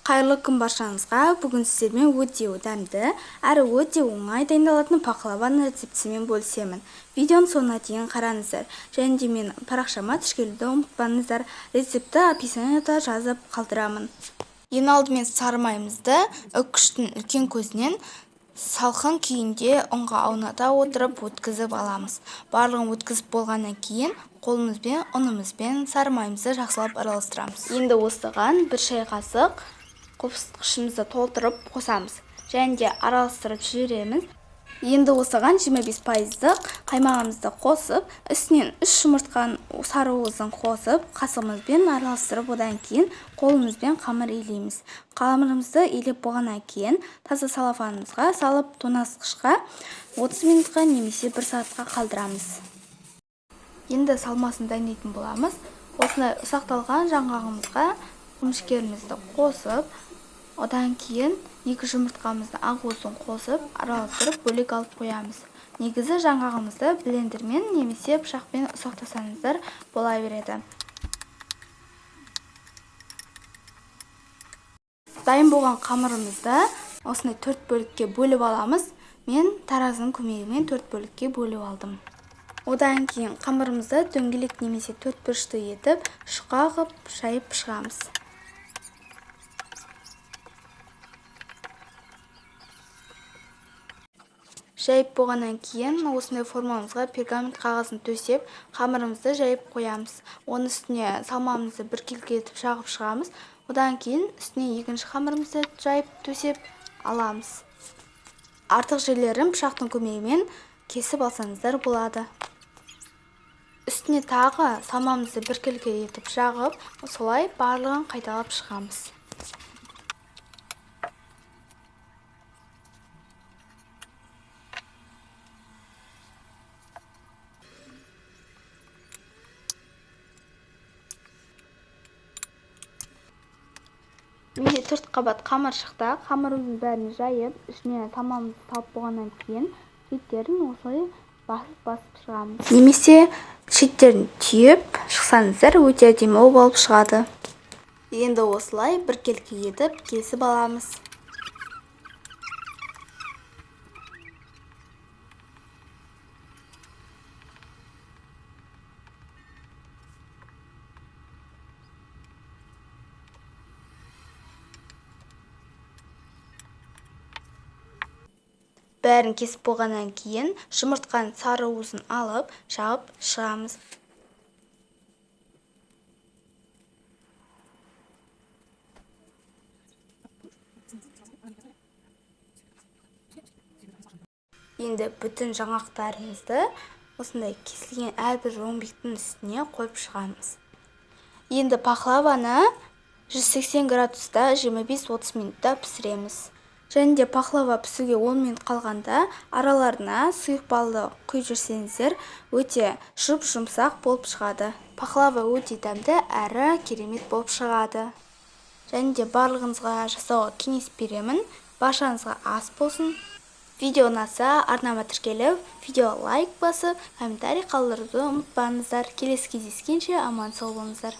Қайырлы күн баршаңызға. Бүгін сіздермен өте дәмді әрі өте оңай дайындалатын пахлаваны рецептісімен бөлісемін. Видеоны соңына дейін қараңыздар. Және де мен парақшама тіркелуді ұмытпаңыздар. Рецепті описанияда жазып қалдырамын. Ең алдымен сары майымызды үккіштің үлкен көзінен салқын күйінде ұнға ауната отырып өткізіп аламыз. Барлығын өткізіп болғаннан кейін қолымызбен, ұнымызбен сары майымызды жақсылап араластырамыз. Енді осыған 1 шай қасық қосқышымызды толтырып қосамыз. Және де араластырып жібереміз. Енді осыған 25% қаймағымызды қосып, үстінен 3 жұмыртқаның сарыуызын қосып, қасығымызбен араластырып, одан кейін қолымызбен қамыр илейміз. Қамырымызды илеп болғаннан кейін таза салафанымызға салып, тоңазытқышқа 30 минутқа немесе 1 сағатқа қалдырамыз. Енді салмасын дайындайтын боламыз. Осындай ұсақталған жаңғағымызға құмышкерімізді қосып, одан кейін 2 жұмыртқамыздың ақ-уызын қосып, араластырып бөлек алып қоямыз. Негізі жаңғағымызды блендермен немесе пышақпен ұсақтасаңыздар бола береді. Дайын болған қамырымызды осындай 4 бөлікке бөліп аламыз. Мен таразының көмегімен 4 бөлікке бөліп алдым. Одан кейін қамырымызды дөңгелек немесе 4 бұрышты етіп, шұқа қып шайып шығамыз. Жайып болғаннан кейін осындай формамызға пергамент қағазын төсеп, қамырымызды жайып қоямыз. Оның үстіне салмамызды біркелкі етіп жағып шығамыз. Одан кейін үстіне екінші қамырымызды жайып төсеп аламыз. Артық жерлерін пышақтың көмегімен кесіп алсаңыздар болады. Үстіне тағы салмамызды біркелкі етіп жағып, солай барлығын қайталап шығамыз. Менде 4 қабат қамыр шықты. Қамырымыздың бәрін жайып, ішіне салмамызды салып болғаннан кейін шеттерін осылай басып шығамыз. Немесе шеттерін түйіп шықсаңыздар өте әдемі болып шығады. Енді осылай біркелкі етіп кесіп аламыз. Бәрін кесіп болғаннан кейін жұмыртқаның сары уызын алып, жағып шығамыз. Енді бүтін жаңғақтарымызды осындай кесілген әрбір оңбектің үстіне қойып шығамыз. Енді пахлаваны 180 градуста 25-30 минутта пісіреміз. Және де пахлава пісуге 10 минут қалғанда араларына сұйық балды құйып жүрсеңіздер, өте жұмсақ болып шығады. Пахлава өте дәмді әрі керемет болып шығады. Және де барлығыңызға жасауға кеңес беремін. Баршаңызға ас болсын. Видео ұнаса арнама тіркеліп, видео лайк басып, комментарий қалдыруды ұмытпаңыздар. Келесі кездескенше аман сау болыңыздар.